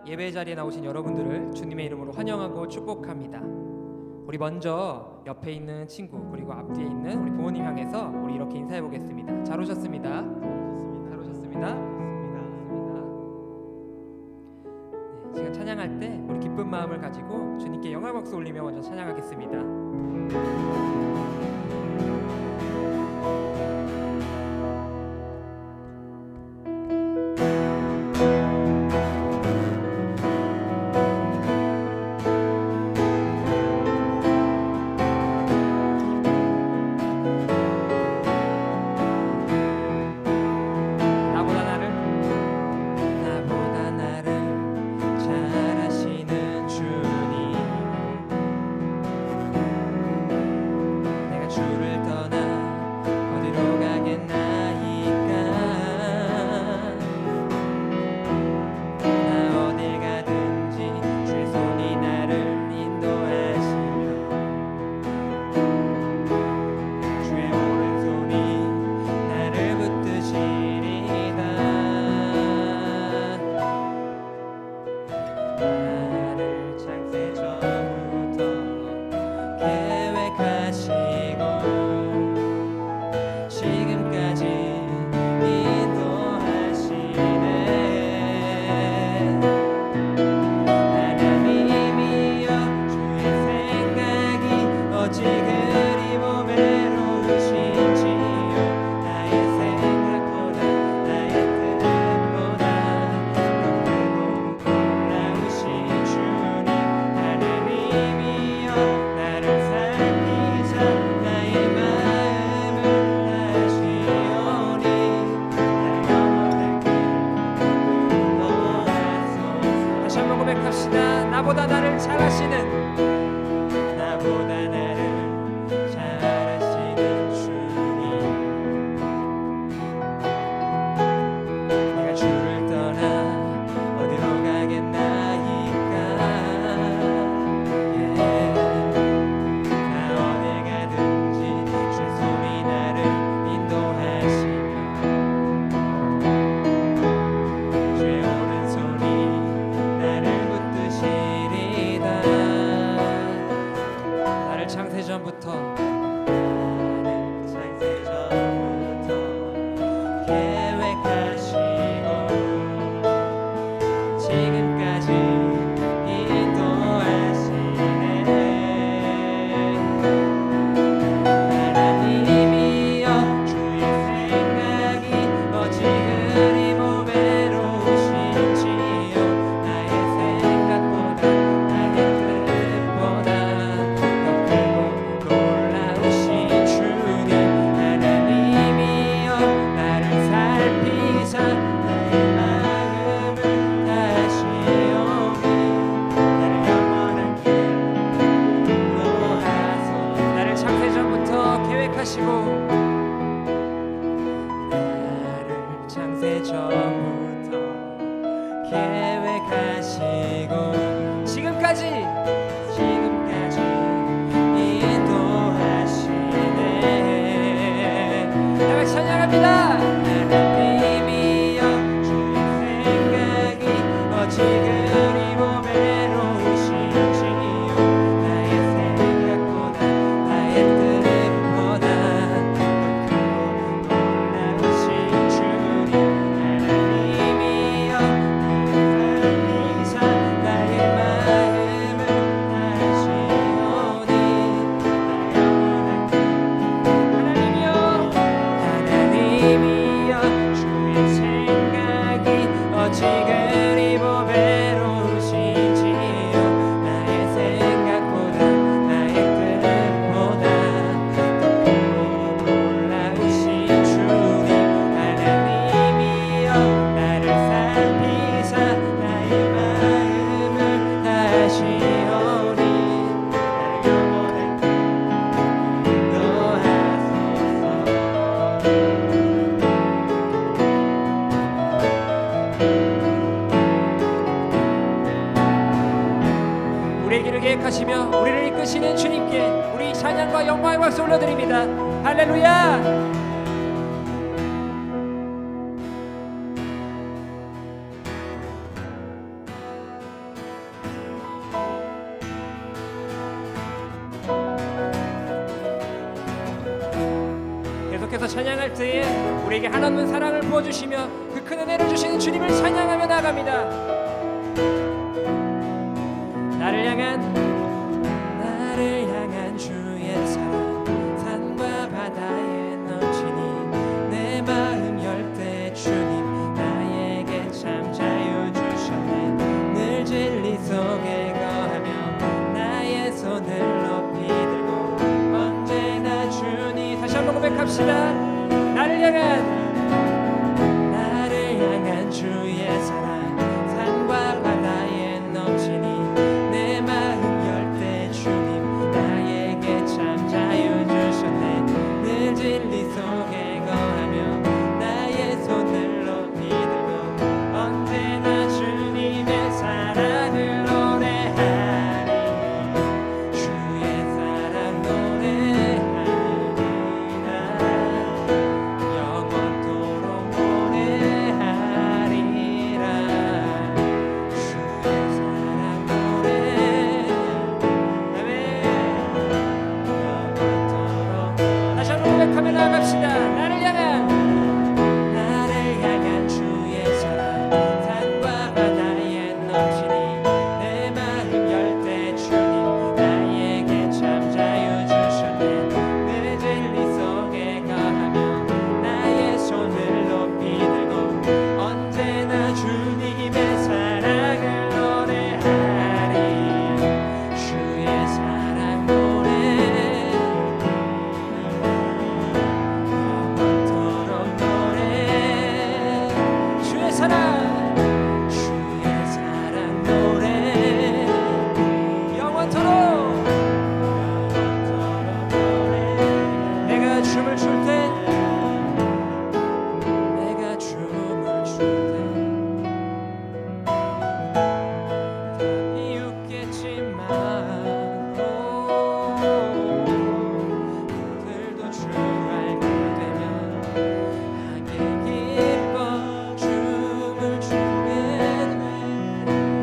예배 자리에 나오신 여러분들을 주님의 이름으로 환영하고 축복합니다. 우리 먼저 옆에 있는 친구 그리고 앞뒤에 있는 우리 부모님 향해서 우리 이렇게 인사해 보겠습니다. 잘 오셨습니다. 잘 오셨습니다. 네, 지금 찬양할 때 우리 기쁜 마음을 가지고 주님께 영광 박수 올리며 먼저 찬양하겠습니다. 나보다 나를 잘하시는 주님, 내가 주를 떠나 어디로 가겠나이까. 나 어디 가든지 주의 손이 나를 인도하시며 주의 오른손이 나를 붙드시리다. 나를 창세전부터 계획하시고 지금까지 인도하시네. 하나님이여 주의 생각이 어찌 그리 외로우신지요. 나의 생각보다 나의 뜻보다 더 크고 놀라우신 주님. 하나님이여 나를 살피사 나의 마음을 다시오니 나를 영원한 길로 하소서. 나를 창세전부터 계획하시고 나를 창세전부터 계획하시고 지금까지 인도하시네. 나를 찬양합니다. 하나님이여 주의 생각이 어찌 그리 외로우신지요. 나의 생각보다 나의 뜻보다 더 크고 놀라우신 주님. 하나님이여 살피사 나의 마음을 다시오니 하나님이여 주의 생각이 어찌 그리 외로우신지요. 나의 생각보다 나의 뜻보다 더 크고 놀라우신 주님. 하나님이여 나를 살피사 나의 마음을 다시오니 나를 영원한 길로 하소서. 우리의 길을 계획하시며 우리를 이끄시는 주님께 우리 찬양과 영광의 박수 올려드립니다. 할렐루야. 만날 때에 우리에게 한없는 사랑을 부어주시며 그 큰 은혜를 주시는 주님을 찬양하며 나갑니다. 나를 향한 주의 사랑 산과 바다에 넘치니 내 마음 열 때 주님 나에게 참 자유 주셨네. 늘 진리 속에 거하며 나의 손을 높이 들고 언제나 주님. 다시 한번 고백합시다. 나를 향한 주의 사랑 산과 바다에 넘치니 내 마음 열 때 주님 나에게 참 자유 주셨네. 늘 진리 속에 거하며 나의 손을 높이 들고 언제나 주님의 사랑을 노래하리. 주의 사랑 노래하리라. 영원토록 노래하리라. 주의 사랑 노래. 아멘. 영원토록. 다시 한번 고백하며 나아갑시다. 나를 향한 주의 사랑 산과 바다에 넘치니 내 마음 열 때 주님 나에게 참 자유 주셨네. 늘 진리 속에 거하며 나의 손을 높이 들고 언제나 주님의 사랑을 노래하리. 주의 사랑 노래. 영원토록 노래. 주의 사랑 노래. 영원토록 노래. 내가 춤을 출 때 다 비웃겠지만 그들도 주 알게 되면 하게 기뻐 춤을 추게 돼.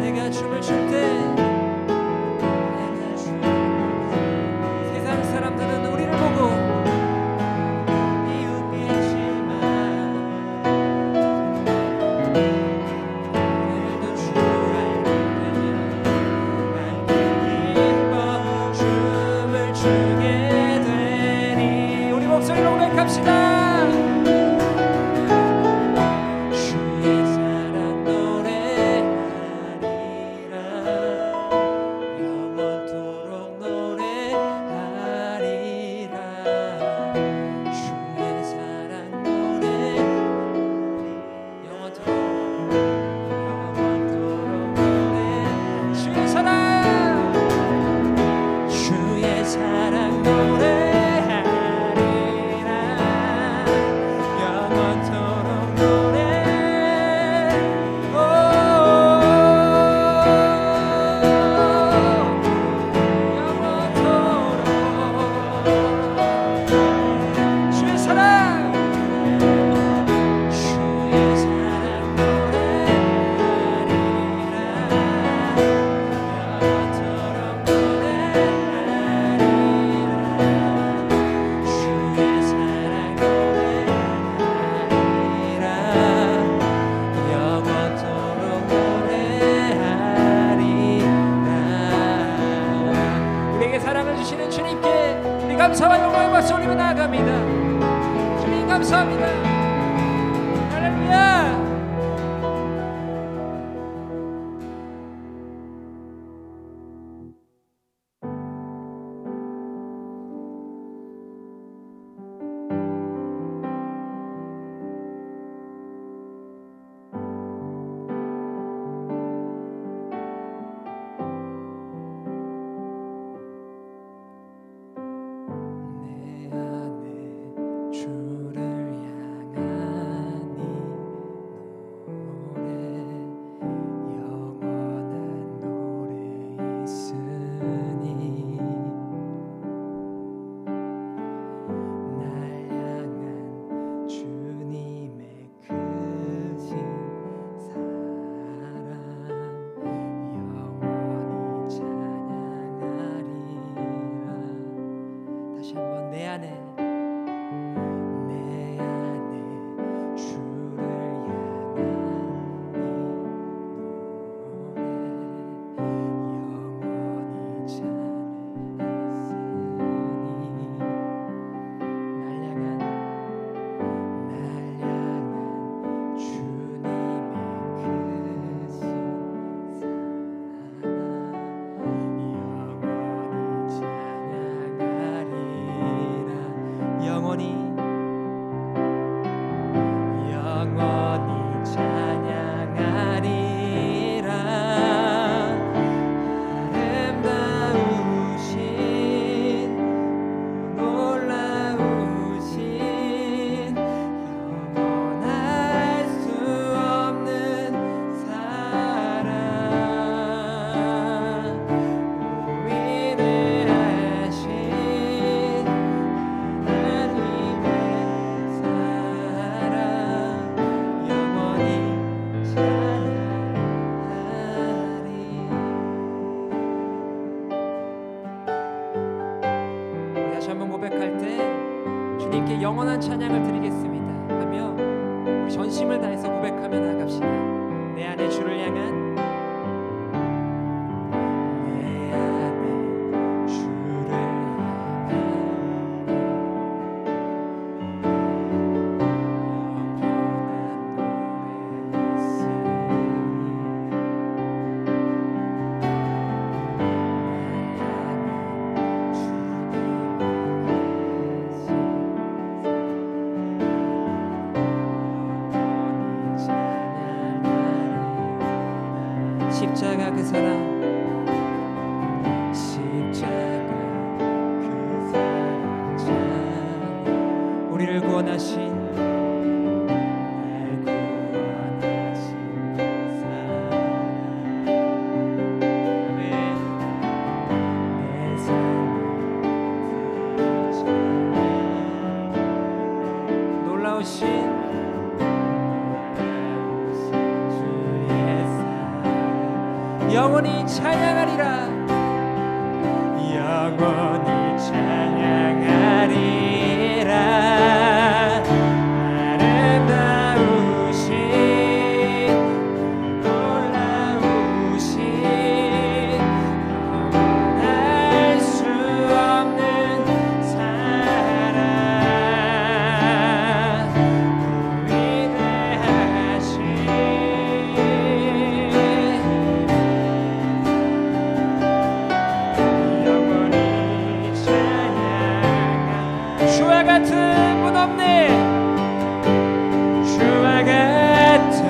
내가 춤을 출 때 세상 사람들은 우리를 보고 비웃겠지만 그들도 주 알게 되면 하게 기뻐 춤을 추게 되니. 우리 목소리로 고백합시다. 주의 사랑 노래하리라. 영원토록 노래하리라. 주의 사랑 노래. 영원토록 노래. 주의 사랑 노래하리라. 영원토록 노래. 영원토록 주의 사랑 우리에게 사랑을 주시는 주님께 우리 감사와 영광의 박수 올리며 나아갑니다. 주님 감사합니다. 할렐루야. 내 안에 주를 향하니 십자가 그 사랑 우리를 구원하신 날 구원하신 사랑 아멘. 내 삶을 놀라우신 주의 사랑 영원히 찬양하리라 영원히 찬양하리라 아름다우신 놀라우신 알 수 없는 사랑 위대하신 영원히 찬양하리라 주와 같은 분 없네 주와 같은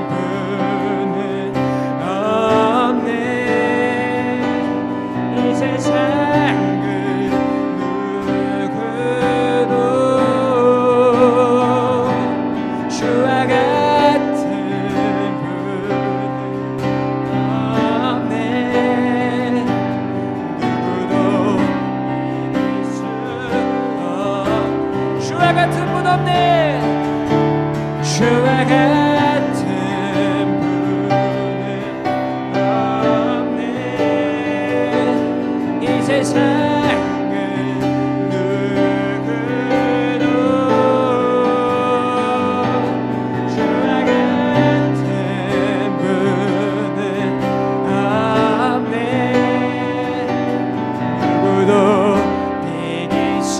분은 없네 이 세상을 누구도 주와 같은 분은 없네 누구도 믿을 수 주와 같은 분 없네 주와 같은 분은 없네 이 세상을 누구도 주와 같은 분은 없네 누구도 비길 수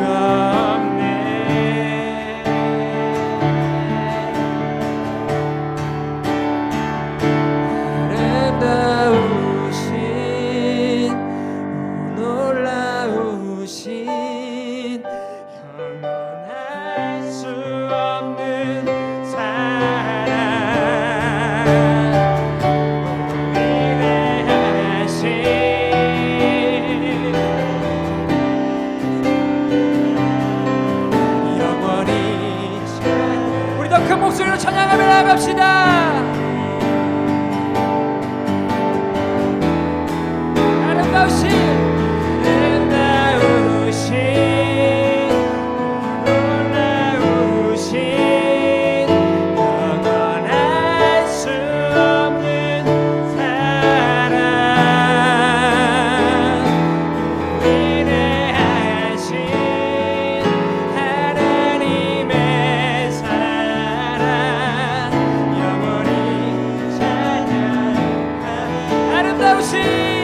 없네 아름다우신 놀라우신 영원할 수 없는 사랑 위대하신 영원히 우리 더 큰 목소리로 찬양하며 나아갑시다 아름다우신 놀라우신 영원할 수 없는 사랑 위대하신 하나님의 사랑 영원히 찬양하리라 아름다우신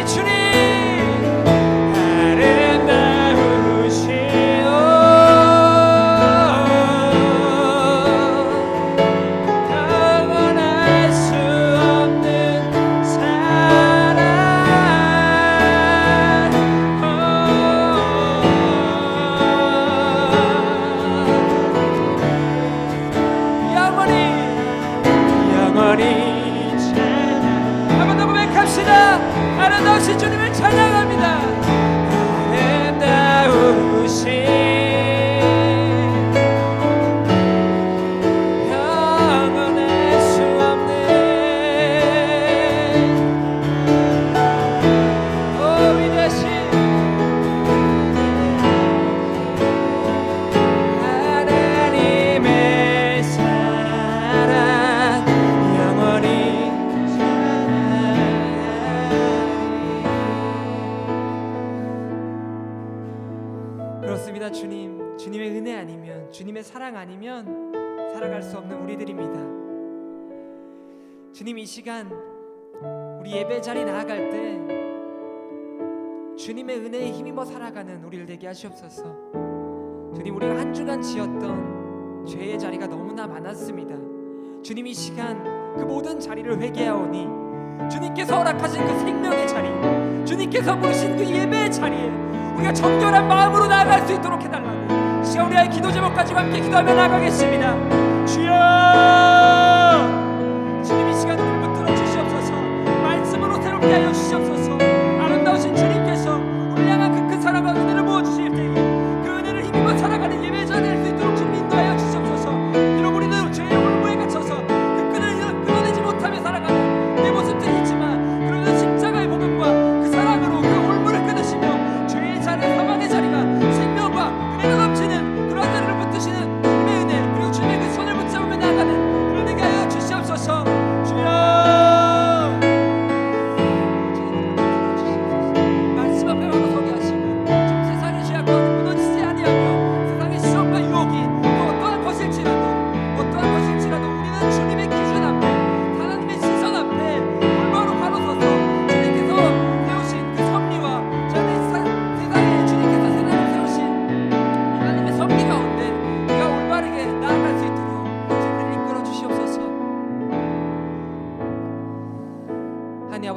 주님 아름다우신 영원할 수 없는 사랑 영원히 찬양 한번 더 고백합시다 아름다우신 주님을 찬양합니다 아름다우신 영원할 수 없는 오 위대하신 하나님의 사랑 영원히 그렇습니다 주님 주님의 은혜 아니면 주님의 사랑 아니면 살아갈 수 없는 우리들입니다 주님 이 시간 우리 예배 자리 나아갈 때 주님의 은혜에 힘입어 살아가는 우리를 되게 하시옵소서 주님 우리가 한 주간 지었던 죄의 자리가 너무나 많았습니다 주님 이 시간 그 모든 자리를 회개하오니 주님께서 허락하신 그 생명의 자리 주님께서 부르신 그 예배의 자리에 우리가 정결한 마음으로 나아갈 수 있도록 해달라고 시간 우리의 기도 제목 가지고 함께 기도하며 나아가겠습니다 주여 주님 이 시간 우리를 붙들어 주시옵소서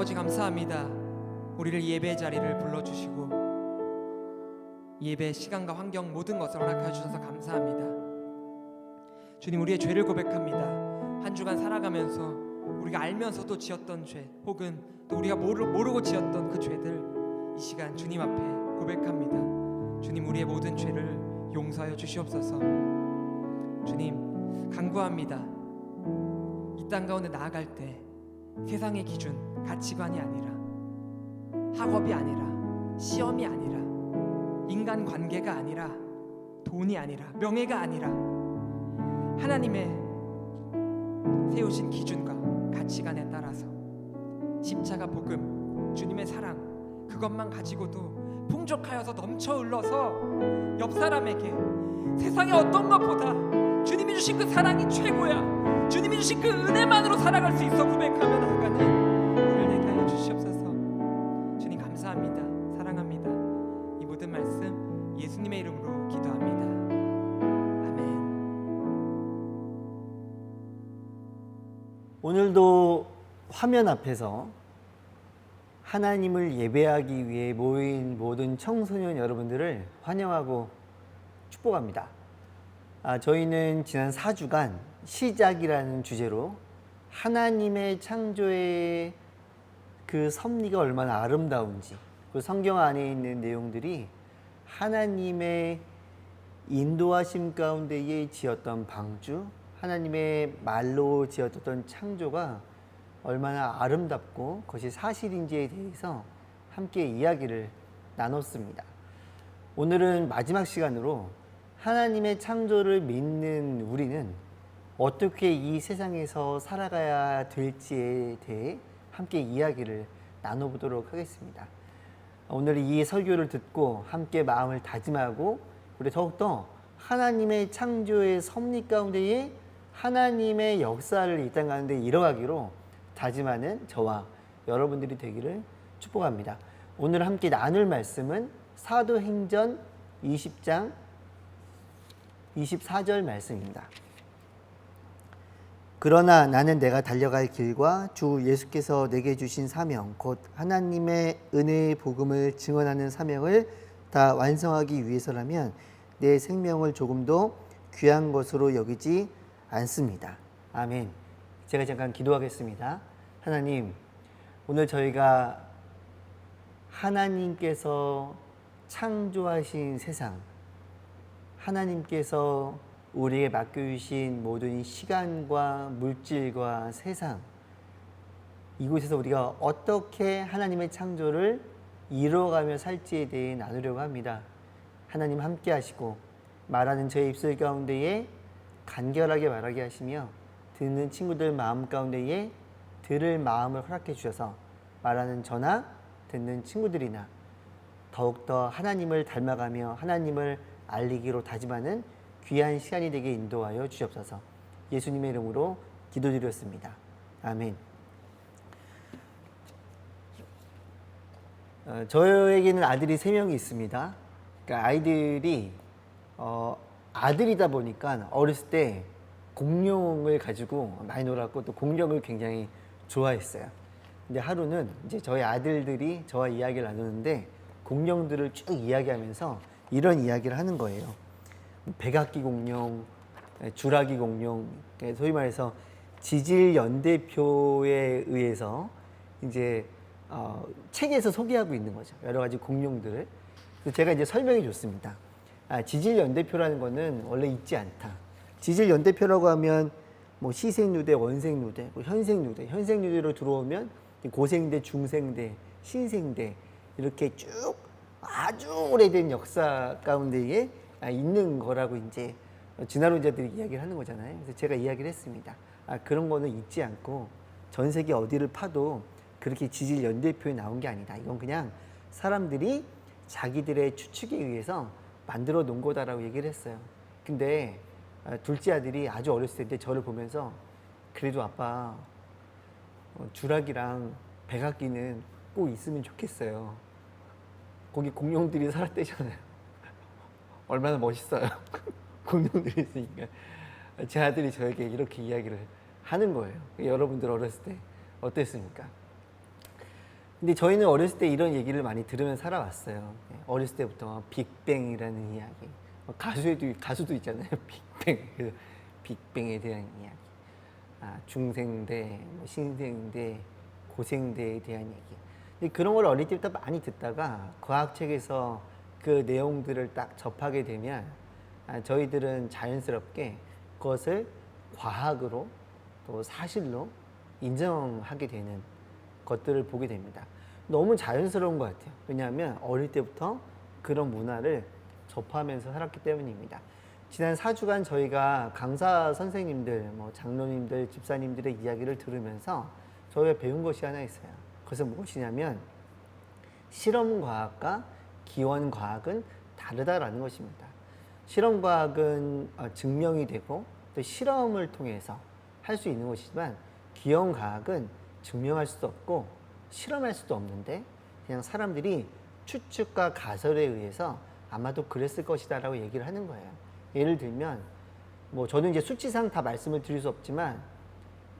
아버지 감사합니다. 우리를 예배 자리를 불러주시고 예배 시간과 환경 모든 것을 허락해 주셔서 감사합니다. 주님, 우리의 죄를 고백합니다. 한 주간 살아가면서 우리가 알면서도 지었던 죄, 혹은 또 우리가 모르고 지었던 그 죄들, 이 시간 주님 앞에 고백합니다. 주님, 우리의 모든 죄를 용서하여 주시옵소서. 주님, 간구합니다. 이 땅 가운데 나아갈 때 세상의 기준, 가치관이 아니라, 학업이 아니라, 시험이 아니라, 인간 관계가 아니라, 돈이 아니라, 명예가 아니라, 하나님의 세우신 기준과 가치관에 따라서 십자가 복음, 주님의 사랑, 그것만 가지고도 풍족하여서 넘쳐 흘러서 옆 사람에게 세상의 어떤 것보다 주님이 주신 그 사랑이 최고야, 주님이 주신 그 은혜만으로 살아갈 수 있어 고백하며 나아가는 우리를 되게 하여 주시옵소서. 주님 감사합니다. 사랑합니다. 이 모든 말씀 예수님의 이름으로 기도합니다. 아멘. 오늘도 화면 앞에서 하나님을 예배하기 위해 모인 모든 청소년 여러분들을 환영하고 축복합니다. 저희는 지난 4주간 시작이라는 주제로 하나님의 창조의 그 섭리가 얼마나 아름다운지, 그 성경 안에 있는 내용들이 하나님의 인도하심 가운데에 지었던 방주, 하나님의 말로 지었던 창조가 얼마나 아름답고 그것이 사실인지에 대해서 함께 이야기를 나눴습니다. 오늘은 마지막 시간으로 하나님의 창조를 믿는 우리는 어떻게 이 세상에서 살아가야 될지에 대해 함께 이야기를 나눠보도록 하겠습니다. 오늘 이 설교를 듣고 함께 마음을 다짐하고 우리 더욱더 하나님의 창조의 섭리 가운데에 하나님의 역사를 이 땅 가운데 이뤄가기로 다짐하는 저와 여러분들이 되기를 축복합니다. 오늘 함께 나눌 말씀은 사도행전 20장 24절 말씀입니다. 그러나 나는 내가 달려갈 길과 주 예수께서 내게 주신 사명, 곧 하나님의 은혜의 복음을 증언하는 사명을 다 완성하기 위해서라면 내 생명을 조금도 귀한 것으로 여기지 않습니다. 아멘. 제가 잠깐 기도하겠습니다. 하나님, 오늘 저희가 하나님께서 창조하신 세상, 하나님께서 우리에게 맡겨주신 모든 시간과 물질과 세상, 이곳에서 우리가 어떻게 하나님의 창조를 이루어가며 살지에 대해 나누려고 합니다. 하나님 함께 하시고 말하는 저의 입술 가운데에 간결하게 말하게 하시며 듣는 친구들 마음 가운데에 들을 마음을 허락해 주셔서 말하는 저나 듣는 친구들이나 더욱더 하나님을 닮아가며 하나님을 알리기로 다짐하는 귀한 시간이 되게 인도하여 주시옵소서. 예수님의 이름으로 기도드렸습니다. 아멘. 저에게는 아들이 3명이 있습니다. 그러니까 아이들이 아들이다 보니까 어렸을 때 공룡을 가지고 많이 놀았고 또 공룡을 굉장히 좋아했어요. 근데 하루는 이제 저희 아들들이 저와 이야기를 나누는데 공룡들을 쭉 이야기하면서 이런 이야기를 하는 거예요. 백악기 공룡, 주라기 공룡, 소위 말해서 지질 연대표에 의해서 이제 책에서 소개하고 있는 거죠. 여러 가지 공룡들을. 그래서 제가 이제 설명해 줬습니다. 지질 연대표라는 거는 원래 있지 않다. 지질 연대표라고 하면 뭐 시생누대, 원생누대, 현생누대, 현생누대로 들어오면 고생대, 중생대, 신생대 이렇게 쭉 아주 오래된 역사 가운데에 있는 거라고 이제 진화론자들이 이야기를 하는 거잖아요. 그래서 제가 이야기를 했습니다. 그런 거는 있지 않고 전 세계 어디를 파도 그렇게 지질 연대표에 나온 게 아니다. 이건 그냥 사람들이 자기들의 추측에 의해서 만들어 놓은 거다라고 얘기를 했어요. 근데 둘째 아들이 아주 어렸을 때 저를 보면서 그래도 아빠 주라기랑 백악기는 꼭 있으면 좋겠어요. 거기 공룡들이 살았대잖아요. 얼마나 멋있어요. 공룡들이 있으니까. 제 아들이 저에게 이렇게 이야기를 하는 거예요. 여러분들 어렸을 때 어땠습니까? 근데 저희는 어렸을 때 이런 얘기를 많이 들으면서 살아왔어요. 어렸을 때부터 빅뱅이라는 이야기. 가수도 있잖아요. 빅뱅. 그 빅뱅에 대한 이야기. 중생대, 신생대, 고생대에 대한 얘기. 근데 그런 걸 어릴 때부터 많이 듣다가 과학책에서 그 내용들을 딱 접하게 되면 저희들은 자연스럽게 그것을 과학으로 또 사실로 인정하게 되는 것들을 보게 됩니다. 너무 자연스러운 것 같아요. 왜냐하면 어릴 때부터 그런 문화를 접하면서 살았기 때문입니다. 지난 4주간 저희가 강사 선생님들, 장로님들, 집사님들의 이야기를 들으면서 저희가 배운 것이 하나 있어요. 그것은 무엇이냐면 실험과학과 기원과학은 다르다라는 것입니다. 실험과학은 증명이 되고 또 실험을 통해서 할 수 있는 것이지만 기원과학은 증명할 수도 없고 실험할 수도 없는데 그냥 사람들이 추측과 가설에 의해서 아마도 그랬을 것이다 라고 얘기를 하는 거예요. 예를 들면 저는 이제 수치상 다 말씀을 드릴 수 없지만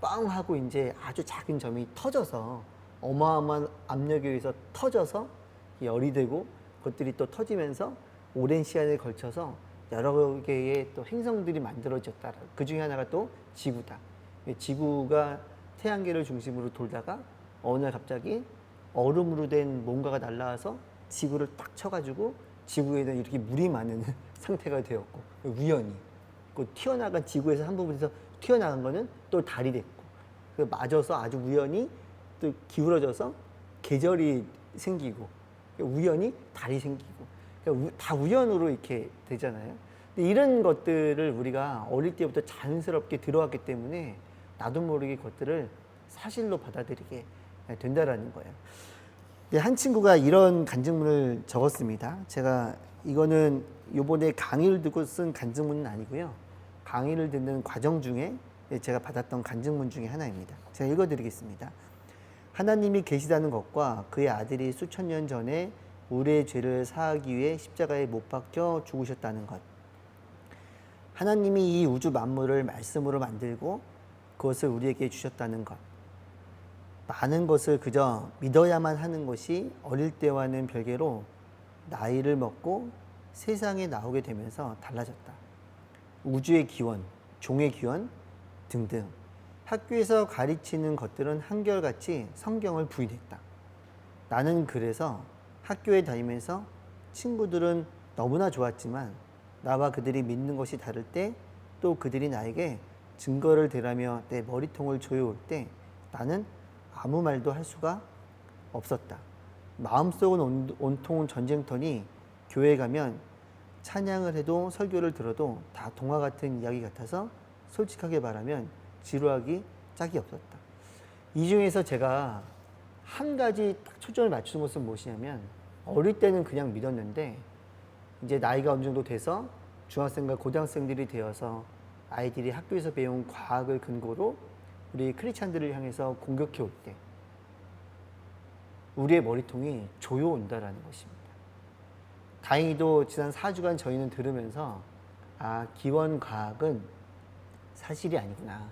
빵 하고 이제 아주 작은 점이 터져서 어마어마한 압력에 의해서 터져서 열이 되고 그것들이 또 터지면서 오랜 시간에 걸쳐서 여러 개의 또 행성들이 만들어졌다. 그 중에 하나가 또 지구다. 지구가 태양계를 중심으로 돌다가 어느 날 갑자기 얼음으로 된 뭔가가 날아와서 지구를 딱 쳐가지고 지구에는 이렇게 물이 많은 상태가 되었고 우연히 그 튀어나간 지구에서 한 부분에서 튀어나간 거는 또 달이 됐고 그 맞아서 아주 우연히 또 기울어져서 계절이 생기고 우연히 달이 생기고 그러니까 다 우연으로 이렇게 되잖아요. 근데 이런 것들을 우리가 어릴 때부터 자연스럽게 들어왔기 때문에 나도 모르게 그것들을 사실로 받아들이게 된다라는 거예요. 한 친구가 이런 간증문을 적었습니다. 제가 이거는 요번에 강의를 듣고 쓴 간증문은 아니고요. 강의를 듣는 과정 중에 제가 받았던 간증문 중에 하나입니다. 제가 읽어드리겠습니다. 하나님이 계시다는 것과 그의 아들이 수천 년 전에 우리의 죄를 사하기 위해 십자가에 못 박혀 죽으셨다는 것. 하나님이 이 우주 만물을 말씀으로 만들고 그것을 우리에게 주셨다는 것. 많은 것을 그저 믿어야만 하는 것이 어릴 때와는 별개로 나이를 먹고 세상에 나오게 되면서 달라졌다. 우주의 기원, 종의 기원 등등 학교에서 가르치는 것들은 한결같이 성경을 부인했다. 나는 그래서 학교에 다니면서 친구들은 너무나 좋았지만 나와 그들이 믿는 것이 다를 때 또 그들이 나에게 증거를 대라며 내 머리통을 조여올 때 나는 아무 말도 할 수가 없었다. 마음속은 온통 전쟁터니 교회 가면 찬양을 해도 설교를 들어도 다 동화 같은 이야기 같아서 솔직하게 말하면 지루하기 짝이 없었다. 이 중에서 제가 한 가지 딱 초점을 맞추는 것은 무엇이냐면 어릴 때는 그냥 믿었는데 이제 나이가 어느 정도 돼서 중학생과 고등학생들이 되어서 아이들이 학교에서 배운 과학을 근거로 우리 크리스찬들을 향해서 공격해 올 때 우리의 머리통이 조여온다라는 것입니다. 다행히도 지난 4주간 저희는 들으면서 기원과학은 사실이 아니구나.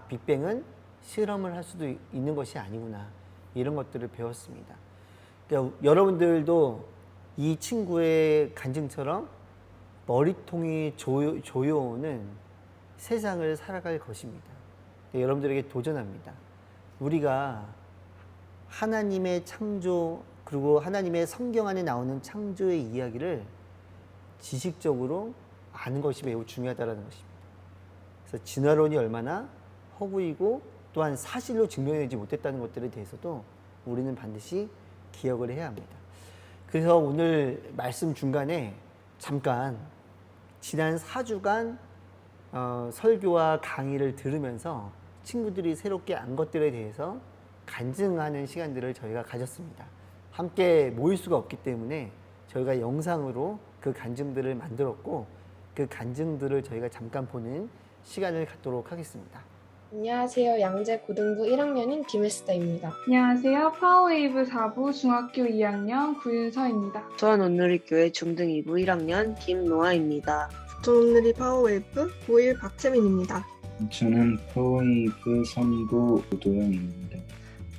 빅뱅은 실험을 할 수도 있는 것이 아니구나. 이런 것들을 배웠습니다. 그러니까 여러분들도 이 친구의 간증처럼 머리통이 조여오는 세상을 살아갈 것입니다. 여러분들에게 도전합니다. 우리가 하나님의 창조 그리고 하나님의 성경 안에 나오는 창조의 이야기를 지식적으로 아는 것이 매우 중요하다는 것입니다. 그래서 진화론이 얼마나 허구이고 또한 사실로 증명되지 못했다는 것들에 대해서도 우리는 반드시 기억을 해야 합니다. 그래서 오늘 말씀 중간에 잠깐 지난 4주간 설교와 강의를 들으면서 친구들이 새롭게 안 것들에 대해서 간증하는 시간들을 저희가 가졌습니다. 함께 모일 수가 없기 때문에 저희가 영상으로 그 간증들을 만들었고 그 간증들을 저희가 잠깐 보는 시간을 갖도록 하겠습니다. 안녕하세요. 양재 고등부 1학년인 김혜스다입니다. 안녕하세요. 파워웨이브 4부 중학교 2학년 구윤서입니다. 수원온누리교회 중등 2부 1학년 김노아입니다. 저오늘이 파워웨이브 5일 박채민입니다. 저는 파워웨이브 3부 도영입니다.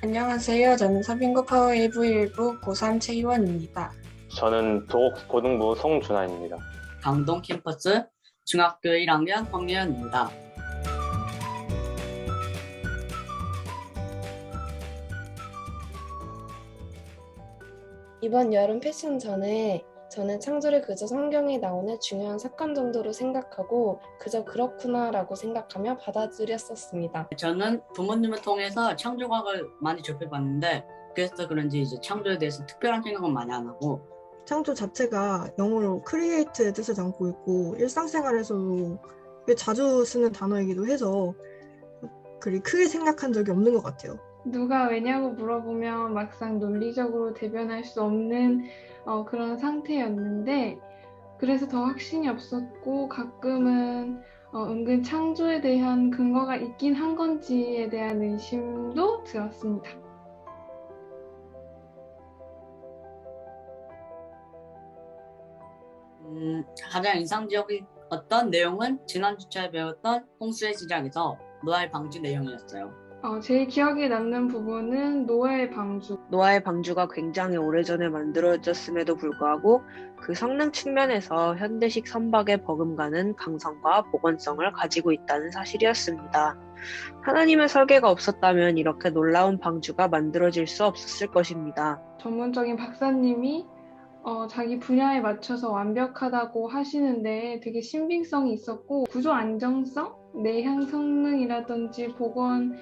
안녕하세요. 저는 서빙고 파워웨이브 1부 고3 최희원입니다. 저는 도곡고등부 송준하입니다. 강동 캠퍼스 중학교 1학년 황예현입니다. 이번 여름 패션 전에 저는 창조를 그저 성경에 나오는 중요한 사건 정도로 생각하고 그저 그렇구나라고 생각하며 받아들였었습니다. 저는 부모님을 통해서 창조과학을 많이 접해봤는데 그래서 그런지 이제 창조에 대해서 특별한 생각은 많이 안 하고 창조 자체가 영어로 create의 뜻을 담고 있고 일상생활에서도 꽤 자주 쓰는 단어이기도 해서 그리 크게 생각한 적이 없는 것 같아요. 누가 왜냐고 물어보면 막상 논리적으로 대변할 수 없는 그런 상태였는데 그래서 더 확신이 없었고 가끔은 은근 창조에 대한 근거가 있긴 한 건지에 대한 의심도 들었습니다. 가장 인상적인 어떤 내용은 지난 주차에 배웠던 홍수의 시작에서 노아의 방주 내용이었어요. 제일 기억에 남는 부분은 노아의 방주. 노아의 방주가 굉장히 오래전에 만들어졌음에도 불구하고 그 성능 측면에서 현대식 선박에 버금가는 강성과 보건성을 가지고 있다는 사실이었습니다. 하나님의 설계가 없었다면 이렇게 놀라운 방주가 만들어질 수 없었을 것입니다. 전문적인 박사님이 자기 분야에 맞춰서 완벽하다고 하시는데 되게 신빙성이 있었고 구조 안정성, 내향 성능이라든지 보건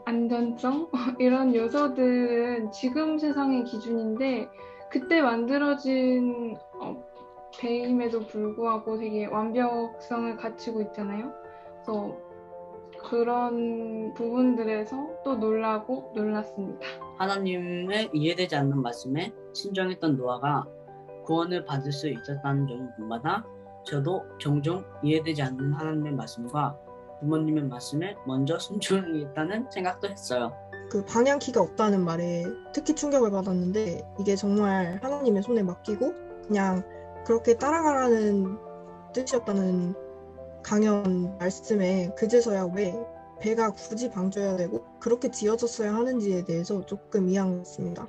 안전성 이런 요소들은 지금 세상의 기준인데 그때 만들어진 배임에도 불구하고 되게 완벽성을 갖추고 있잖아요. 그래서 그런 부분들에서 또 놀라고 놀랐습니다. 하나님의 이해되지 않는 말씀에 신중했던 노아가 구원을 받을 수 있었다는 점마다 저도 종종 이해되지 않는 하나님의 말씀과 부모님의 말씀에 먼저 순종하겠다는 생각도 했어요. 그 방향키가 없다는 말에 특히 충격을 받았는데 이게 정말 하나님의 손에 맡기고 그냥 그렇게 따라가라는 뜻이었다는 강연 말씀에 그제서야 왜 배가 굳이 방줘야 되고 그렇게 지어졌어야 하는지에 대해서 조금 이해한 것 같습니다.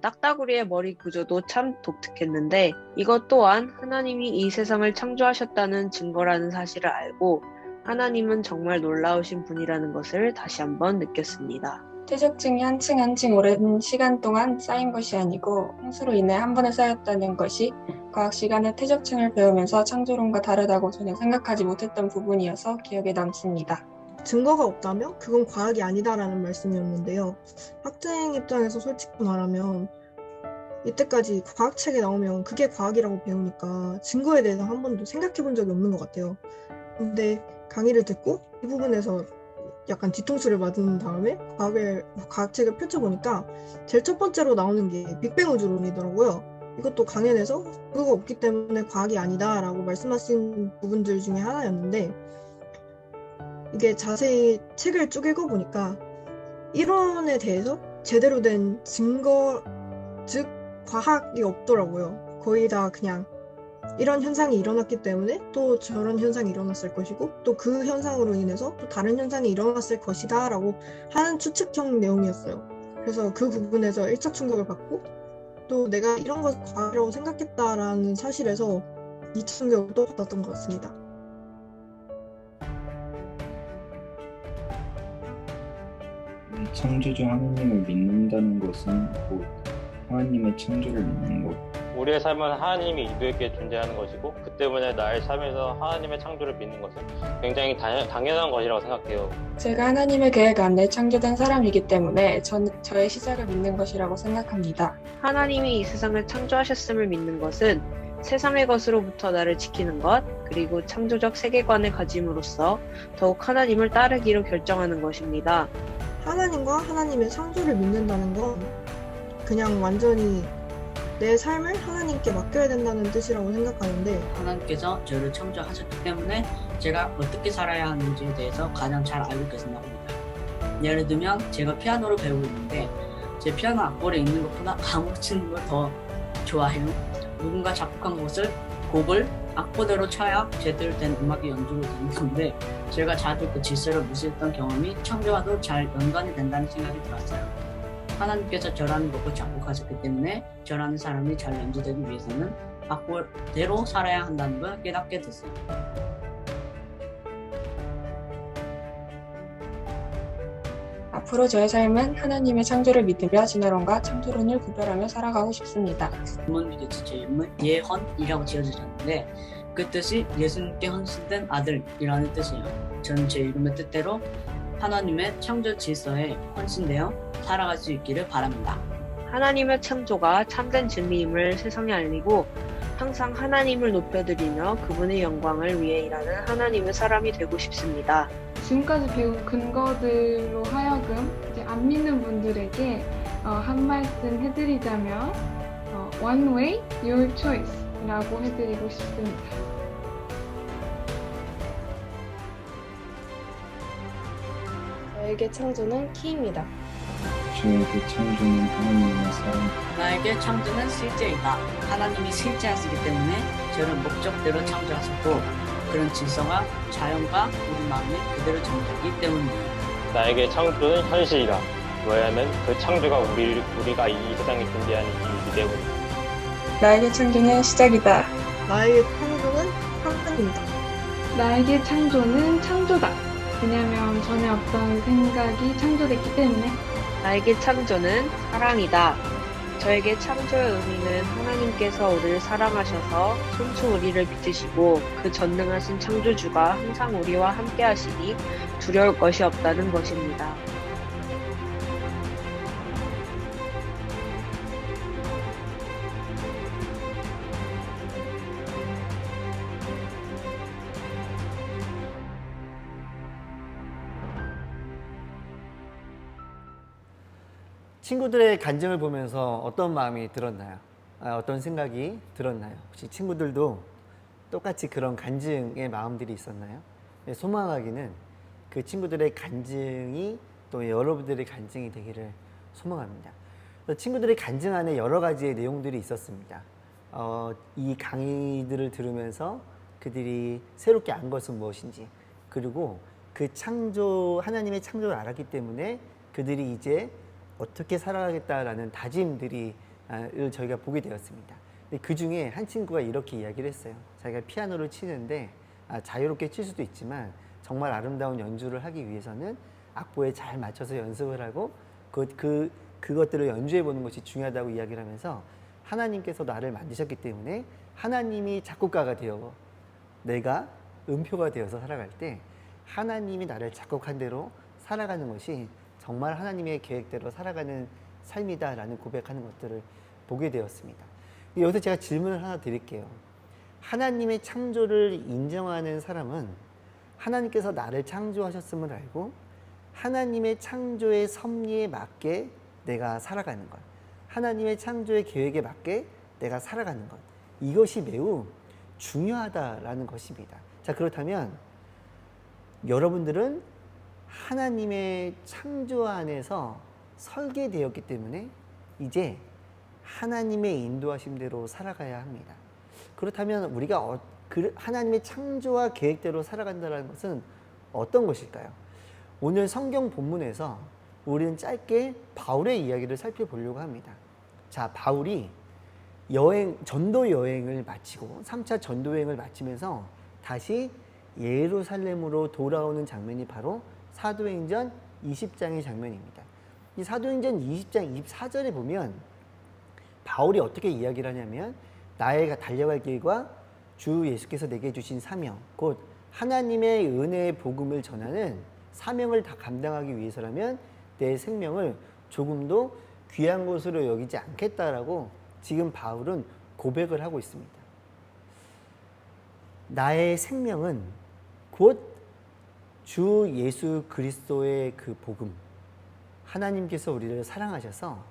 딱따구리의 머리 구조도 참 독특했는데 이것 또한 하나님이 이 세상을 창조하셨다는 증거라는 사실을 알고 하나님은 정말 놀라우신 분이라는 것을 다시 한번 느꼈습니다. 퇴적층이 한 층 한 층 오랜 시간 동안 쌓인 것이 아니고 홍수로 인해 한 번에 쌓였다는 것이 과학 시간에 퇴적층을 배우면서 창조론과 다르다고 전혀 생각하지 못했던 부분이어서 기억에 남습니다. 증거가 없다면 그건 과학이 아니다라는 말씀이었는데요. 학생 입장에서 솔직히 말하면 이때까지 과학책에 나오면 그게 과학이라고 배우니까 증거에 대해서 한 번도 생각해 본 적이 없는 것 같아요. 근데 강의를 듣고 이 부분에서 약간 뒤통수를 맞은 다음에 과학책을 펼쳐보니까 제일 첫 번째로 나오는 게 빅뱅 우주론이더라고요. 이것도 강연에서 그거 없기 때문에 과학이 아니다 라고 말씀하신 부분들 중에 하나였는데 이게 자세히 책을 쭉 읽어보니까 이론에 대해서 제대로 된 증거, 즉 과학이 없더라고요. 거의 다 그냥 이런 현상이 일어났기 때문에 또 저런 현상이 일어났을 것이고 또 그 현상으로 인해서 또 다른 현상이 일어났을 것이다 라고 하는 추측형 내용이었어요. 그래서 그 부분에서 1차 충격을 받고 또 내가 이런 걸 과학이라고 생각했다라는 사실에서 2차 충격을 또 받았던 것 같습니다. 창조주 하나님을 믿는다는 것은 곧 하나님의 창조를 믿는 것. 우리의 삶은 하나님이 이루에게 존재하는 것이고 그 때문에 나의 삶에서 하나님의 창조를 믿는 것은 굉장히 당연한 것이라고 생각해요. 제가 하나님의 계획 안에 창조된 사람이기 때문에 저의 시작을 믿는 것이라고 생각합니다. 하나님이 이 세상을 창조하셨음을 믿는 것은 세상의 것으로부터 나를 지키는 것, 그리고 창조적 세계관을 가짐으로써 더욱 하나님을 따르기로 결정하는 것입니다. 하나님과 하나님의 창조를 믿는다는 건 그냥 완전히 내 삶을 하나님께 맡겨야 된다는 뜻이라고 생각하는데 하나님께서 저를 창조하셨기 때문에 제가 어떻게 살아야 하는지에 대해서 가장 잘 알고 계신다고 합니다. 예를 들면 제가 피아노를 배우고 있는데 제 피아노 악보를 읽는 것보다 감을 치는 걸 더 좋아해요. 누군가 작곡한 곡을 악보대로 쳐야 제대로 된 음악이 연주가 되는 건데 제가 자주 그 질서를 무시했던 경험이 창조와도 잘 연관이 된다는 생각이 들었어요. 하나님께서 저라는 곡을 작곡하셨기 때문에 저라는 사람이 잘 연주되기 위해서는 악보대로 살아야 한다는 걸 깨닫게 됐어요. 앞으로 저의 삶은 하나님의 창조를 믿으며 진화론과 창조론을 구별하며 살아가고 싶습니다. 부모님께서 제 이름을 예헌이라고 지어주셨는데 그 뜻이 예수님께 헌신된 아들이라는 뜻이에요. 저는 제 이름의 뜻대로 하나님의 창조 질서에 헌신되어 살아갈 수 있기를 바랍니다. 하나님의 창조가 참된 진리임을 세상에 알리고 항상 하나님을 높여드리며 그분의 영광을 위해 일하는 하나님의 사람이 되고 싶습니다. 지금까지 배운 근거들로 하여금 이제 안 믿는 분들에게 한 말씀 해드리자면 One way, your choice 라고 해드리고 싶습니다. 저에게 창조는 키입니다. 저에게 창조는 하나님의 사랑. 나에게 창조는 실제이다. 하나님이 실제하시기 때문에 저를 목적대로 창조하셨고 그런 질서가 자연과 우리 마음에 그대로 정착하기 때문이에요. 나에게 창조는 현실이다. 왜냐하면 그 창조가 우리가 이 세상에 존재하는 이유이기 때문이다. 나에게 창조는 시작이다. 나에게 창조는 하나님이다. 나에게 창조는 창조다. 왜냐면 전에 없던 생각이 창조됐기 때문에. 나에게 창조는 사랑이다. 저에게 창조의 의미는 하나님께서 우리를 사랑하셔서 손수 우리를 빚으시고 그 전능하신 창조주가 항상 우리와 함께 하시니 두려울 것이 없다는 것입니다. 친구들의 간증을 보면서 어떤 마음이 들었나요? 어떤 생각이 들었나요? 혹시 친구들도 똑같이 그런 간증의 마음들이 있었나요? 네, 소망하기는 그 친구들의 간증이 또 여러분들의 간증이 되기를 소망합니다. 친구들의 간증 안에 여러 가지의 내용들이 있었습니다. 이 강의들을 들으면서 그들이 새롭게 안 것은 무엇인지, 그리고 그 하나님의 창조를 알았기 때문에 그들이 이제 어떻게 살아가겠다라는 다짐들이 저희가 보게 되었습니다. 근데 그 중에 한 친구가 이렇게 이야기를 했어요. 자기가 피아노를 치는데 자유롭게 칠 수도 있지만 정말 아름다운 연주를 하기 위해서는 악보에 잘 맞춰서 연습을 하고 그것들을 연주해 보는 것이 중요하다고 이야기를 하면서 하나님께서 나를 만드셨기 때문에 하나님이 작곡가가 되어 내가 음표가 되어서 살아갈 때 하나님이 나를 작곡한 대로 살아가는 것이 정말 하나님의 계획대로 살아가는 삶이다라는 고백하는 것들을 보게 되었습니다. 여기서 제가 질문을 하나 드릴게요. 하나님의 창조를 인정하는 사람은 하나님께서 나를 창조하셨음을 알고 하나님의 창조의 섭리에 맞게 내가 살아가는 것, 하나님의 창조의 계획에 맞게 내가 살아가는 것, 이것이 매우 중요하다라는 것입니다. 자, 그렇다면 여러분들은 하나님의 창조 안에서 설계되었기 때문에 이제 하나님의 인도하심대로 살아가야 합니다. 그렇다면 우리가 하나님의 창조와 계획대로 살아간다는 것은 어떤 것일까요? 오늘 성경 본문에서 우리는 짧게 바울의 이야기를 살펴보려고 합니다. 자, 바울이 전도 여행을 마치고 3차 전도 여행을 마치면서 다시 예루살렘으로 돌아오는 장면이 바로 사도행전 20장의 장면입니다. 이 사도행전 20장 24절에 보면 바울이 어떻게 이야기를 하냐면 나의 달려갈 길과 주 예수께서 내게 주신 사명, 곧 하나님의 은혜의 복음을 전하는 사명을 다 감당하기 위해서라면 내 생명을 조금도 귀한 것으로 여기지 않겠다라고 지금 바울은 고백을 하고 있습니다. 나의 생명은 곧 주 예수 그리스도의 그 복음, 하나님께서 우리를 사랑하셔서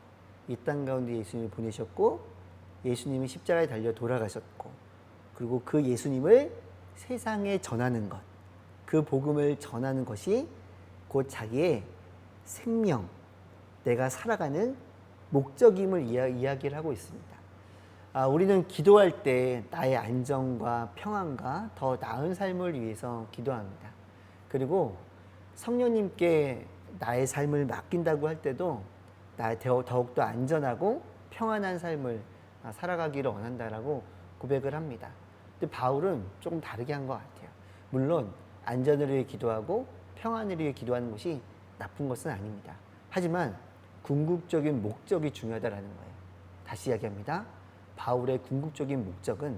이 땅 가운데 예수님을 보내셨고 예수님이 십자가에 달려 돌아가셨고 그리고 그 예수님을 세상에 전하는 것, 그 복음을 전하는 것이 곧 자기의 생명, 내가 살아가는 목적임을 이야기를 하고 있습니다. 우리는 기도할 때 나의 안정과 평안과 더 나은 삶을 위해서 기도합니다. 그리고 성령님께 나의 삶을 맡긴다고 할 때도 더욱더 안전하고 평안한 삶을 살아가기를 원한다라고 고백을 합니다. 근데 바울은 조금 다르게 한 것 같아요. 물론 안전을 위해 기도하고 평안을 위해 기도하는 것이 나쁜 것은 아닙니다. 하지만 궁극적인 목적이 중요하다라는 거예요. 다시 이야기합니다. 바울의 궁극적인 목적은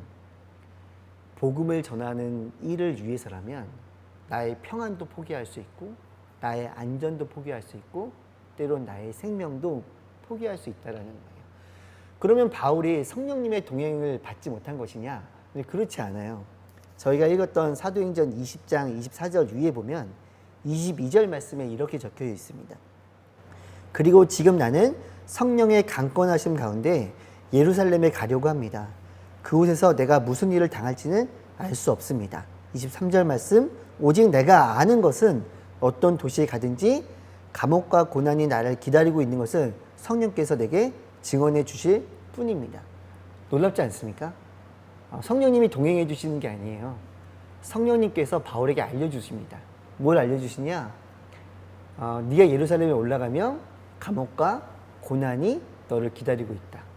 복음을 전하는 일을 위해서라면 나의 평안도 포기할 수 있고 나의 안전도 포기할 수 있고 때론 나의 생명도 포기할 수 있다는 거예요. 그러면 바울이 성령님의 동행을 받지 못한 것이냐? 그렇지 않아요. 저희가 읽었던 사도행전 20장 24절 위에 보면 22절 말씀에 이렇게 적혀 있습니다. 그리고 지금 나는 성령의 강권하심 가운데 예루살렘에 가려고 합니다. 그곳에서 내가 무슨 일을 당할지는 알 수 없습니다. 23절 말씀, 오직 내가 아는 것은 어떤 도시에 가든지 감옥과 고난이 나를 기다리고 있는 것을 성령께서 내게 증언해 주실 뿐입니다. 놀랍지 않습니까? 성령님이 동행해 주시는 게 아니에요. 성령님께서 바울에게 알려주십니다. 뭘 알려주시냐? 네가 예루살렘에 올라가면 감옥과 고난이 너를 기다리고 있다.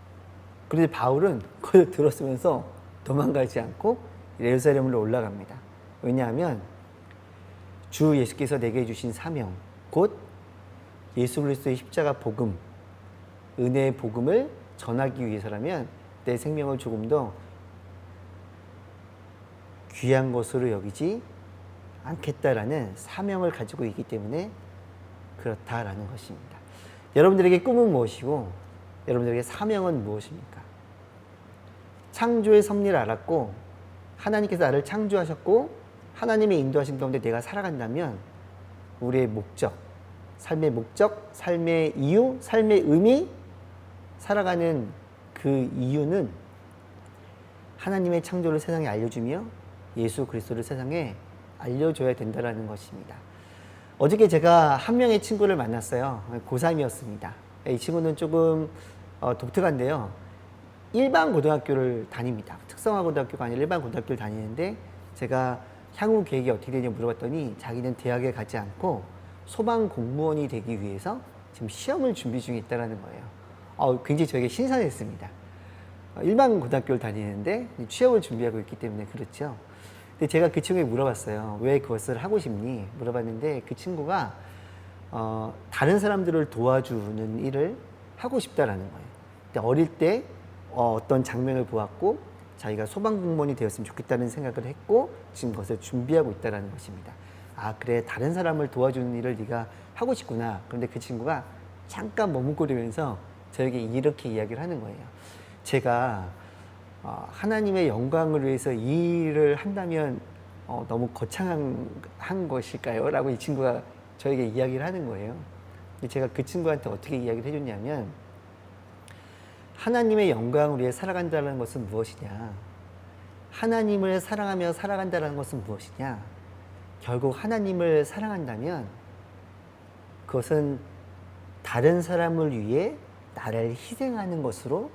그런데 바울은 그걸 들었으면서 도망가지 않고 예루살렘으로 올라갑니다. 왜냐하면 주 예수께서 내게 주신 사명, 곧 예수 그리스도의 십자가 복음, 은혜의 복음을 전하기 위해서라면 내 생명을 조금 더 귀한 것으로 여기지 않겠다라는 사명을 가지고 있기 때문에 그렇다라는 것입니다. 여러분들에게 꿈은 무엇이고 여러분들에게 사명은 무엇입니까? 창조의 섭리를 알았고 하나님께서 나를 창조하셨고 하나님의 인도하신 가운데 내가 살아간다면 우리의 목적, 삶의 이유, 삶의 의미, 살아가는 그 이유는 하나님의 창조를 세상에 알려주며 예수 그리스도를 세상에 알려줘야 된다는 것입니다. 어저께 제가 한 명의 친구를 만났어요. 고3이었습니다. 이 친구는 조금 독특한데요. 일반 고등학교를 다닙니다. 특성화 고등학교가 아니라 일반 고등학교를 다니는데 제가 향후 계획이 어떻게 되냐 물어봤더니 자기는 대학에 가지 않고 소방 공무원이 되기 위해서 지금 시험을 준비 중에 있다는 거예요. 굉장히 저에게 신선했습니다. 일반 고등학교를 다니는데 취업을 준비하고 있기 때문에 그렇죠. 근데 제가 그 친구에게 물어봤어요. 왜 그것을 하고 싶니? 물어봤는데 그 친구가 다른 사람들을 도와주는 일을 하고 싶다라는 거예요. 근데 어릴 때 어떤 장면을 보았고 자기가 소방공무원이 되었으면 좋겠다는 생각을 했고 지금 그것을 준비하고 있다는 것입니다. 아 그래 다른 사람을 도와주는 일을 네가 하고 싶구나. 그런데 그 친구가 잠깐 머뭇거리면서 저에게 이렇게 이야기를 하는 거예요. 제가 하나님의 영광을 위해서 이 일을 한다면 너무 거창한 것일까요? 라고 이 친구가 저에게 이야기를 하는 거예요. 제가 그 친구한테 어떻게 이야기를 해줬냐면 하나님의 영광을 위해 살아간다는 것은 무엇이냐? 하나님을 사랑하며 살아간다는 것은 무엇이냐? 결국 하나님을 사랑한다면 그것은 다른 사람을 위해 나를 희생하는 것으로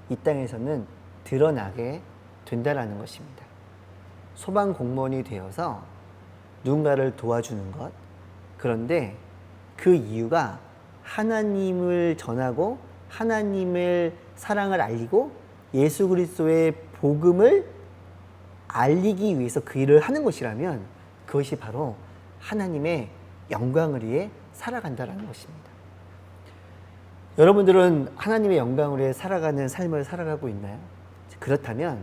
이 땅에서는 드러나게 된다는 것입니다. 소방 공무원이 되어서 누군가를 도와주는 것. 그런데 그 이유가 하나님을 전하고 하나님의 사랑을 알리고 예수 그리스도의 복음을 알리기 위해서 그 일을 하는 것이라면 그것이 바로 하나님의 영광을 위해 살아간다는 것입니다. 여러분들은 하나님의 영광을 위해 살아가는 삶을 살아가고 있나요? 그렇다면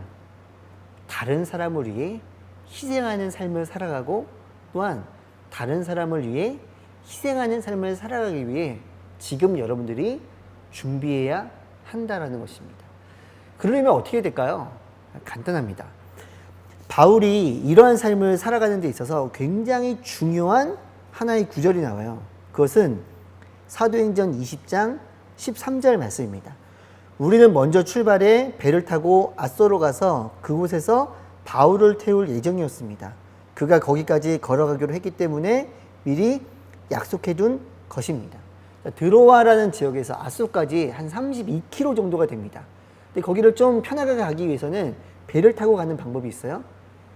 다른 사람을 위해 희생하는 삶을 살아가고 또한 다른 사람을 위해 희생하는 삶을 살아가기 위해 지금 여러분들이 준비해야 한다는 것입니다. 그러려면 어떻게 될까요? 간단합니다. 바울이 이러한 삶을 살아가는 데 있어서 굉장히 중요한 하나의 구절이 나와요. 그것은 사도행전 20장 13절 말씀입니다. 우리는 먼저 출발해 배를 타고 아소로 가서 그곳에서 바울을 태울 예정이었습니다. 그가 거기까지 걸어가기로 했기 때문에 미리 약속해둔 것입니다. 드로아라는 지역에서 아소까지 한 32km 정도가 됩니다. 근데 거기를 좀 편하게 가기 위해서는 배를 타고 가는 방법이 있어요.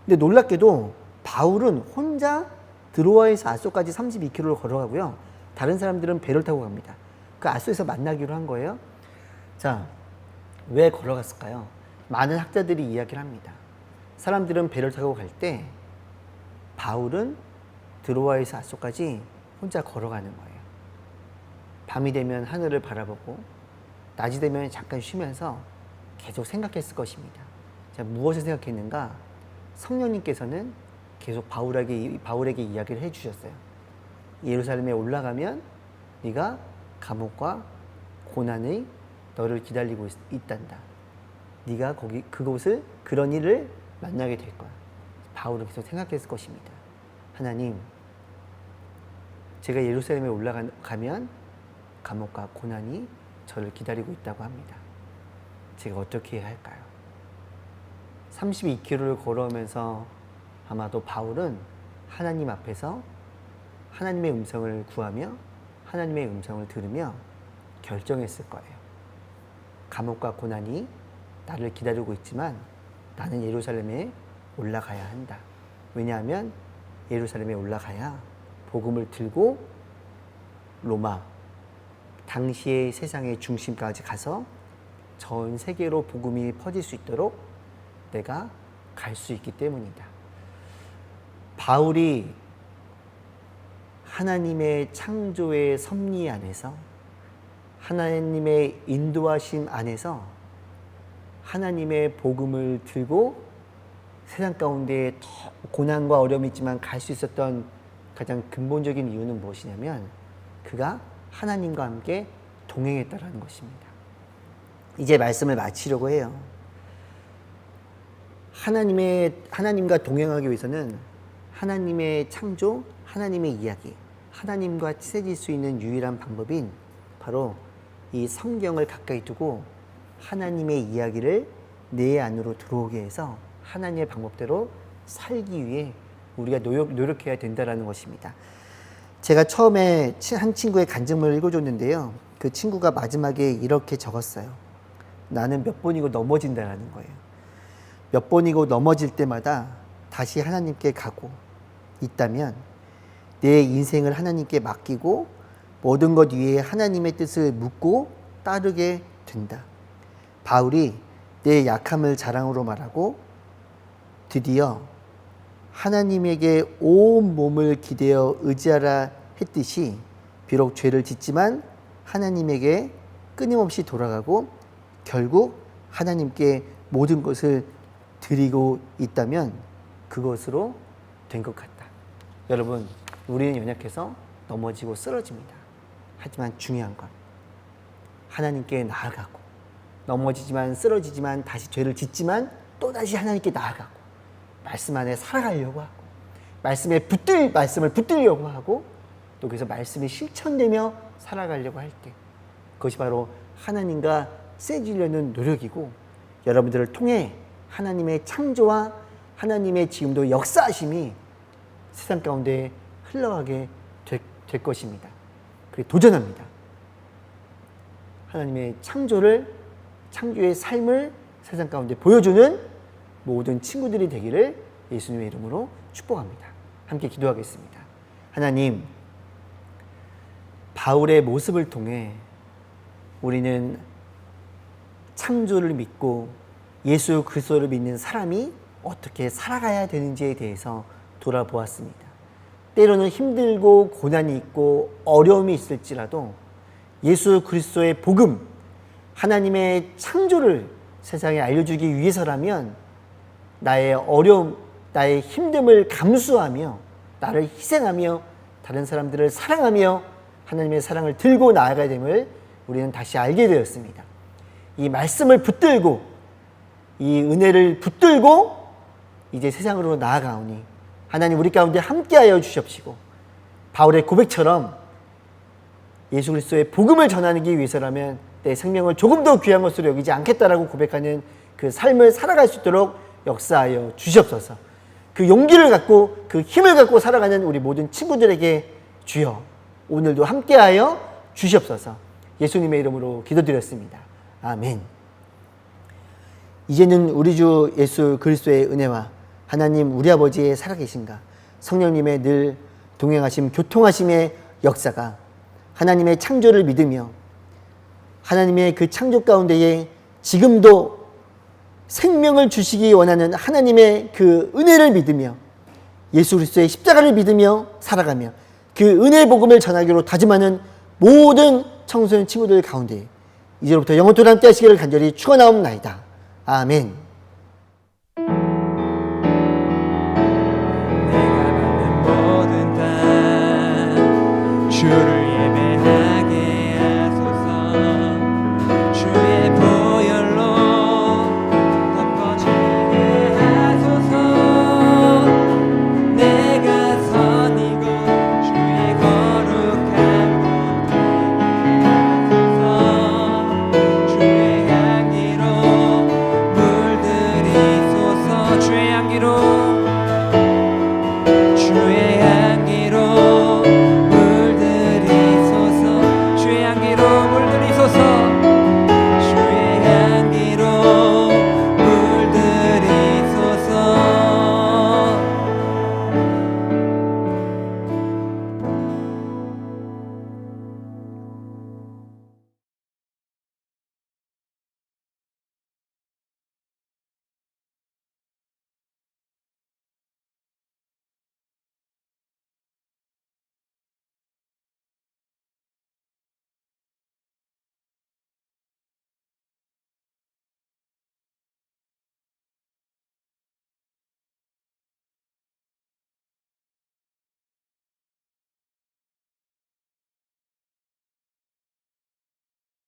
근데 놀랍게도 바울은 혼자 드로아에서 아소까지 32km를 걸어가고요. 다른 사람들은 배를 타고 갑니다. 그 아소에서 만나기로 한 거예요. 자, 왜 걸어갔을까요? 많은 학자들이 이야기를 합니다. 사람들은 배를 타고 갈 때 바울은 드로아에서 아소까지 혼자 걸어가는 거예요. 밤이 되면 하늘을 바라보고 낮이 되면 잠깐 쉬면서 계속 생각했을 것입니다. 자, 무엇을 생각했는가? 성령님께서는 계속 바울에게 이야기를 해주셨어요. 예루살렘에 올라가면 네가 감옥과 고난이 너를 기다리고 있단다. 네가 그곳을 그런 일을 만나게 될 거야. 바울은 계속 생각했을 것입니다. 하나님, 제가 예루살렘에 올라가면 감옥과 고난이 저를 기다리고 있다고 합니다. 제가 어떻게 해야 할까요? 32km를 걸어오면서 아마도 바울은 하나님 앞에서 하나님의 음성을 구하며 하나님의 음성을 들으며 결정했을 거예요. 감옥과 고난이 나를 기다리고 있지만 나는 예루살렘에 올라가야 한다. 왜냐하면 예루살렘에 올라가야 복음을 들고 로마, 당시의 세상의 중심까지 가서 전 세계로 복음이 퍼질 수 있도록 내가 갈 수 있기 때문이다. 바울이 하나님의 창조의 섭리 안에서 하나님의 인도하심 안에서 하나님의 복음을 들고 세상 가운데 더 고난과 어려움이 있지만 갈 수 있었던 가장 근본적인 이유는 무엇이냐면 그가 하나님과 함께 동행했다라는 것입니다. 이제 말씀을 마치려고 해요. 하나님과 동행하기 위해서는 하나님의 창조, 하나님의 이야기, 하나님과 친해질 수 있는 유일한 방법인 바로 이 성경을 가까이 두고 하나님의 이야기를 내 안으로 들어오게 해서 하나님의 방법대로 살기 위해 우리가 노력해야 된다는 것입니다. 제가 처음에 한 친구의 간증문을 읽어줬는데요. 그 친구가 마지막에 이렇게 적었어요. 나는 몇 번이고 넘어진다라는 거예요. 몇 번이고 넘어질 때마다 다시 하나님께 가고 있다면 내 인생을 하나님께 맡기고 모든 것 위에 하나님의 뜻을 묻고 따르게 된다. 바울이 내 약함을 자랑으로 말하고 드디어 하나님에게 온 몸을 기대어 의지하라 했듯이 비록 죄를 짓지만 하나님에게 끊임없이 돌아가고 결국 하나님께 모든 것을 드리고 있다면 그것으로 된 것 같다. 여러분, 우리는 연약해서 넘어지고 쓰러집니다. 하지만 중요한 건 하나님께 나아가고 넘어지지만 쓰러지지만 다시 죄를 짓지만 또다시 하나님께 나아가고 말씀 안에 살아가려고 하고 말씀을 붙들려고 하고 또 그래서 말씀이 실천되며 살아가려고 할 때 그것이 바로 하나님과 세지려는 노력이고 여러분들을 통해 하나님의 창조와 하나님의 지금도 역사하심이 세상 가운데 흘러가게 될 것입니다. 그리고 도전합니다. 하나님의 창조의 삶을 세상 가운데 보여주는 모든 친구들이 되기를 예수님의 이름으로 축복합니다. 함께 기도하겠습니다. 하나님, 바울의 모습을 통해 우리는 창조를 믿고 예수 그리스도를 믿는 사람이 어떻게 살아가야 되는지에 대해서 돌아보았습니다. 때로는 힘들고 고난이 있고 어려움이 있을지라도 예수 그리스도의 복음, 하나님의 창조를 세상에 알려주기 위해서라면 나의 어려움, 나의 힘듦을 감수하며 나를 희생하며 다른 사람들을 사랑하며 하나님의 사랑을 들고 나아가야 됨을 우리는 다시 알게 되었습니다. 이 말씀을 붙들고 이 은혜를 붙들고 이제 세상으로 나아가오니 하나님 우리 가운데 함께하여 주시옵시고 바울의 고백처럼 예수 그리스도의 복음을 전하기 위해서라면 내 생명을 조금 더 귀한 것으로 여기지 않겠다라고 고백하는 그 삶을 살아갈 수 있도록 역사하여 주시옵소서. 그 용기를 갖고 그 힘을 갖고 살아가는 우리 모든 친구들에게 주여 오늘도 함께하여 주시옵소서. 예수님의 이름으로 기도드렸습니다. 아멘. 이제는 우리 주 예수 그리스도의 은혜와 하나님 우리 아버지의 살아계신가 성령님의 늘 동행하심 교통하심의 역사가 하나님의 창조를 믿으며 하나님의 그 창조 가운데에 지금도 생명을 주시기 원하는 하나님의 그 은혜를 믿으며 예수 그리스도의 십자가를 믿으며 살아가며 그 은혜의 복음을 전하기로 다짐하는 모든 청소년 친구들 가운데 이제로부터 영원토록 함께 하시기를 간절히 축원하옵나이다. 아멘.